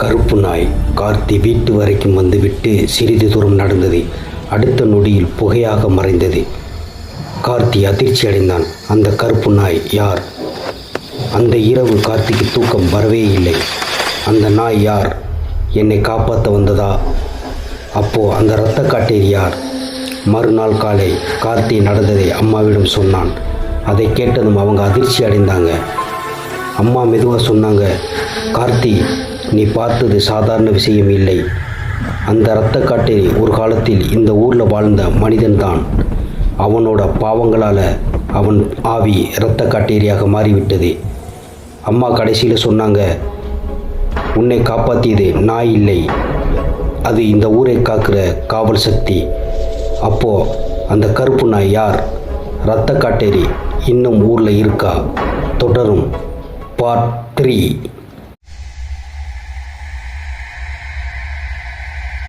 கருப்பு நாய் கார்த்தி வீட்டு வரைக்கும் வந்துவிட்டு சிறிது தூரம் நடந்தது. அடுத்த நொடியில் புகையாக மறைந்தது. கார்த்தி அதிர்ச்சி அடைந்தான். அந்த கருப்பு நாய் யார்? அந்த இரவு கார்த்திக்கு தூக்கம் வரவே இல்லை. அந்த நாய் யார்? என்னை காப்பாற்ற வந்ததா? அப்போ அந்த இரத்த காட்டேரி யார்? மறுநாள் காலை கார்த்தி நடந்ததை அம்மாவிடம் சொன்னான். அதை கேட்டதும் அவங்க அதிர்ச்சி அடைந்தாங்க. அம்மா மெதுவாக சொன்னாங்க, கார்த்தி, நீ பார்த்தது சாதாரண விஷயம் இல்லை. அந்த இரத்த காட்டேரி ஒரு காலத்தில் இந்த ஊரில் வாழ்ந்த மனிதன்தான். அவனோட பாவங்களால் அவன் ஆவி இரத்த காட்டேரியாக மாறிவிட்டது. அம்மா கடைசியில் சொன்னாங்க, உன்னை காப்பாற்றியது நாய் இல்லை, அது இந்த ஊரை காக்கிற காவல் சக்தி. அப்போது அந்த கருப்பு நாய் யார்? இரத்த காட்டேரி இன்னும் ஊரில் இருக்கா? தொடரும் பார்ட் 3.